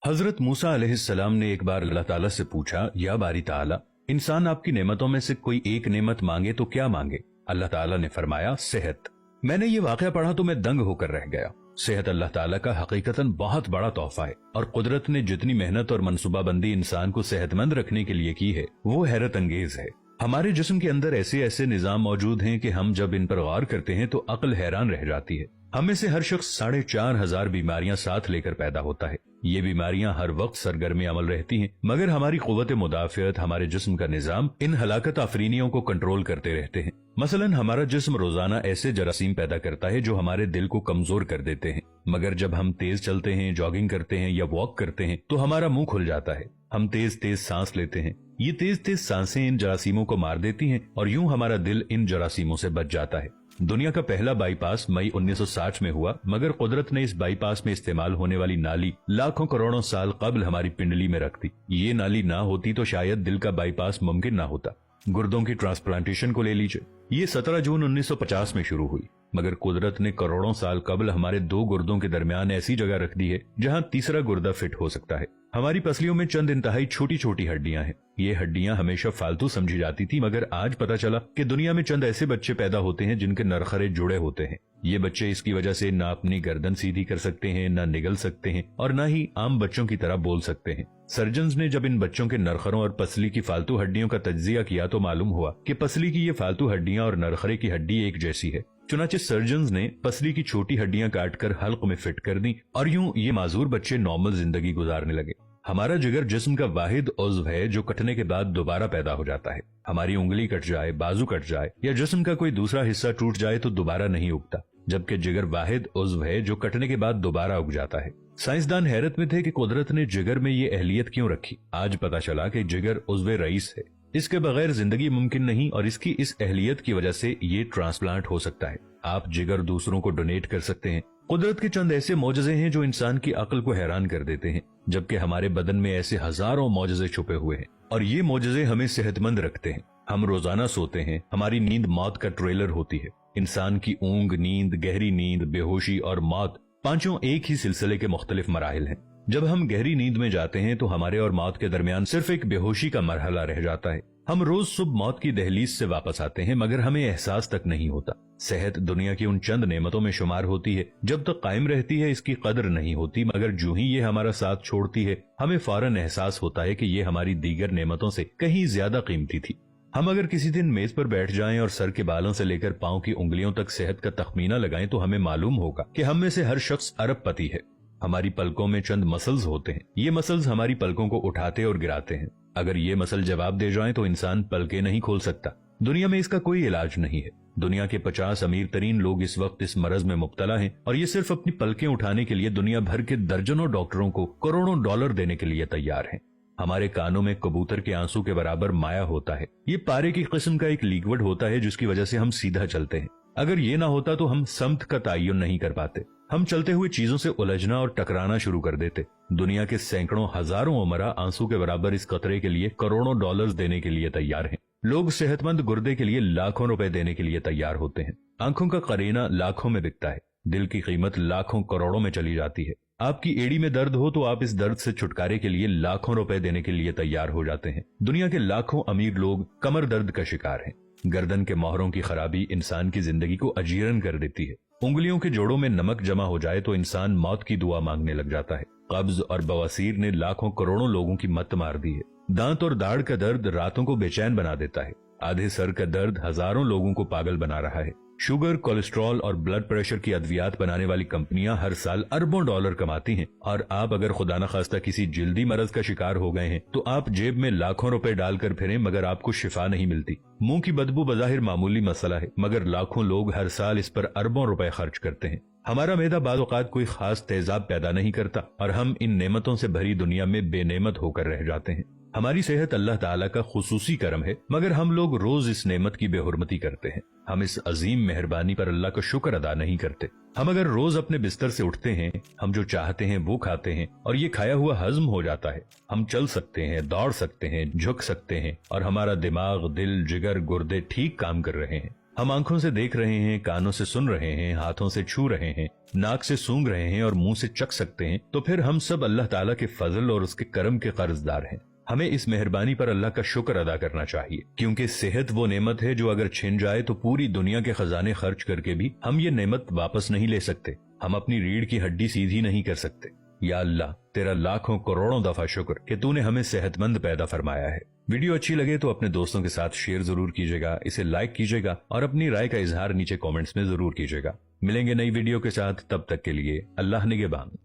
हजरत मूसा अलैहिस्सलाम ने एक बार अल्लाह ताला से पूछा, या बारी ताला, इंसान आपकी नेमतों में से कोई एक नेमत मांगे तो क्या मांगे? अल्लाह ताला ने फरमाया, सेहत। मैंने ये वाकया पढ़ा तो मैं दंग होकर रह गया। सेहत अल्लाह ताला का हकीकतन बहुत बड़ा तोहफा है और कुदरत ने जितनी मेहनत और मनसूबाबंदी इंसान को सेहतमंद रखने के लिए की है वो हैरत अंगेज है। हमारे जिस्म के अंदर ऐसे ऐसे निजाम मौजूद हैं कि हम जब इन पर गौर करते हैं तो अक्ल हैरान रह जाती है। हम में से हर शख्स 4,500 बीमारियां साथ लेकर पैदा होता है। ये बीमारियां हर वक्त सरगर्म अमल रहती हैं, मगर हमारी कुव्वत मुदाफियत, हमारे जिस्म का निजाम इन हलाकत आफरीनियों को कंट्रोल करते रहते हैं। मसलन हमारा जिस्म रोजाना ऐसे जरासीम पैदा करता है जो हमारे दिल को कमजोर कर देते हैं, मगर जब हम तेज चलते हैं, जॉगिंग करते हैं या वॉक करते हैं तो हमारा मुंह खुल जाता है। हम तेज तेज सांस लेते हैं, ये तेज तेज सांसें इन जरासीमों को मार देती हैं और यूं हमारा दिल इन जरासीमों से बच जाता है। दुनिया का पहला बाईपास मई 1960 में हुआ, मगर कुदरत ने इस बाईपास में इस्तेमाल होने वाली नाली लाखों करोड़ों साल कबल हमारी पिंडली में रख दी। ये नाली ना होती तो शायद दिल का बाईपास मुमकिन ना होता। गुर्दों की ट्रांसप्लांटेशन को ले लीजिए, ये 17 जून 1950 में शुरू हुई, मगर कुदरत ने करोड़ों साल कबल हमारे दो गुर्दों के दरमियान ऐसी जगह रख दी है जहां तीसरा गुर्दा फिट हो सकता है। हमारी पसलियों में चंद इंतहाई छोटी छोटी हड्डियां हैं। ये हड्डियां हमेशा फालतू समझी जाती थी, मगर आज पता चला कि दुनिया में चंद ऐसे बच्चे पैदा होते हैं जिनके नरखरे जुड़े होते हैं। ये बच्चे इसकी वजह से ना अपनी गर्दन सीधी कर सकते हैं, ना निगल सकते हैं और ना ही आम बच्चों की तरह बोल सकते हैं। सर्जन्स ने जब इन बच्चों के नरखरों और पसली की फालतू हड्डियों का तज्जिया किया तो मालूम हुआ कि पसली की ये फालतू हड्डियां और नरखरे की हड्डी एक जैसी है। चुनाचे सर्जन्स ने पसली की छोटी हड्डियां काटकर हल्क में फिट कर दी और यूं ये माजूर बच्चे नॉर्मल जिंदगी गुजारने लगे। हमारा जिगर जिस्म का वाहिद उज़्व है जो कटने के बाद दोबारा पैदा हो जाता है। हमारी उंगली कट जाए, बाजू कट जाए या जिस्म का कोई दूसरा हिस्सा टूट जाए तो दोबारा नहीं उगता, जबकि जिगर वाहिद उज़्व है जो कटने के बाद दोबारा उग जाता है। साइंसदान हैरत में थे कि कुदरत ने जिगर में ये अहलियत क्यों रखी। आज पता चला कि जिगर उज़्व रईस है, इसके बगैर जिंदगी मुमकिन नहीं और इसकी इस अहलियत की वजह से ये ट्रांसप्लांट हो सकता है। आप जिगर दूसरों को डोनेट कर सकते हैं। कुदरत के चंद ऐसे मौजज़े हैं जो इंसान की अक्ल को हैरान कर देते हैं, जबकि हमारे बदन में ऐसे हजारों मौजज़े छुपे हुए हैं और ये मौजज़े हमें सेहतमंद रखते हैं। हम रोजाना सोते हैं, हमारी नींद मौत का ट्रेलर होती है। इंसान की ऊंग, नींद, गहरी नींद, बेहोशी और मौत पांचों एक ही सिलसिले के मुख्तलिफ मराहिल हैं। जब हम गहरी नींद में जाते हैं तो हमारे और मौत के दरमियान सिर्फ एक बेहोशी का मरहला रह जाता है। हम रोज सुबह मौत की दहलीज से वापस आते हैं, मगर हमें एहसास तक नहीं होता। सेहत दुनिया की उन चंद नेमतों में शुमार होती है, जब तक कायम रहती है इसकी कदर नहीं होती, मगर जो ही ये हमारा साथ छोड़ती है हमें फौरन एहसास होता है कि ये हमारी दीगर नेमतों से कहीं ज्यादा कीमती थी। हम अगर किसी दिन मेज पर बैठ जाएं और सर के बालों से लेकर पांव की उंगलियों तक सेहत का तखमीना लगाएं तो हमें मालूम होगा कि हम में से हर शख्स अरबपति है। हमारी पलकों में चंद मसल्स होते हैं, ये मसल्स हमारी पलकों को उठाते और गिराते हैं। अगर ये मसल जवाब दे जाएं तो इंसान पलकें नहीं खोल सकता। दुनिया में इसका कोई इलाज नहीं है। दुनिया के 50 अमीर तरीन लोग इस वक्त इस मरज में मुब्तला हैं और ये सिर्फ अपनी पलकें उठाने के लिए दुनिया भर के दर्जनों डॉक्टरों को करोड़ों डॉलर देने के लिए तैयार हैं। हमारे कानों में कबूतर के आंसू के बराबर माया होता है। ये पारे की किस्म का एक लिक्विड होता है जिसकी वजह से हम सीधा चलते हैं। अगर ये ना होता तो हम समत का तयन नहीं कर पाते। हम चलते हुए चीजों से उलझना और टकराना शुरू कर देते। दुनिया के सैकड़ों हजारों उमरा आंसू के बराबर इस कतरे के लिए करोड़ों डॉलर्स देने के लिए तैयार हैं। लोग सेहतमंद गुर्दे के लिए लाखों रुपए देने के लिए तैयार होते हैं। आंखों का करीना लाखों में बिकता है। दिल की कीमत लाखों करोड़ों में चली जाती है। आपकी एड़ी में दर्द हो तो आप इस दर्द से छुटकारे के लिए लाखों रुपए देने के लिए तैयार हो जाते हैं। दुनिया के लाखों अमीर लोग कमर दर्द का शिकार हैं। गर्दन के मोहरों की खराबी इंसान की जिंदगी को अजीरन कर देती है। उंगलियों के जोड़ों में नमक जमा हो जाए तो इंसान मौत की दुआ मांगने लग जाता है। कब्ज और बवासीर ने लाखों करोड़ों लोगों की मत मार दी है। दांत और दाढ़ का दर्द रातों को बेचैन बना देता है। आधे सर का दर्द हजारों लोगों को पागल बना रहा है। शुगर, कोलेस्ट्रॉल और ब्लड प्रेशर की अद्वियात बनाने वाली कंपनियां हर साल अरबों डॉलर कमाती हैं और आप अगर खुदा न खास्ता किसी जिल्दी मरज का शिकार हो गए हैं तो आप जेब में लाखों रुपए डालकर फिरें मगर आपको शिफा नहीं मिलती। मुंह की बदबू बज़ाहिर मामूली मसला है, मगर लाखों लोग हर साल इस पर अरबों रुपए खर्च करते हैं। हमारा मैदा बाज़ औक़ात कोई खास तेजाब पैदा नहीं करता और हम इन नेमतों से भरी दुनिया में बेनेमत होकर रह जाते हैं। हमारी सेहत अल्लाह ताला का खुसूसी करम है, मगर हम लोग रोज इस नेमत की बेहुरमती करते हैं। हम इस अजीम मेहरबानी पर अल्लाह का शुक्र अदा नहीं करते। हम अगर रोज अपने बिस्तर से उठते हैं, हम जो चाहते हैं वो खाते हैं और ये खाया हुआ हजम हो जाता है। हम चल सकते हैं, दौड़ सकते हैं, झुक सकते हैं और हमारा दिमाग, दिल, जिगर, गुर्दे ठीक काम कर रहे हैं। हम आंखों से देख रहे हैं, कानों से सुन रहे हैं, हाथों से छू रहे हैं, नाक से सूंघ रहे हैं और मुंह से चख सकते हैं, तो फिर हम सब अल्लाह ताला के फजल और उसके करम के कर्जदार हैं। हमें इस मेहरबानी पर अल्लाह का शुक्र अदा करना चाहिए, क्योंकि सेहत वो नेमत है जो अगर छिन जाए तो पूरी दुनिया के खजाने खर्च करके भी हम ये नेमत वापस नहीं ले सकते। हम अपनी रीढ़ की हड्डी सीधी नहीं कर सकते। या अल्लाह, तेरा लाखों करोड़ों दफा शुक्र कि तूने हमें सेहतमंद पैदा फरमाया है। वीडियो अच्छी लगे तो अपने दोस्तों के साथ शेयर जरूर कीजिएगा, इसे लाइक कीजिएगा और अपनी राय का इजहार नीचे कमेंट्स में जरूर कीजिएगा। मिलेंगे नई वीडियो के साथ, तब तक के लिए अल्लाह निगहबान।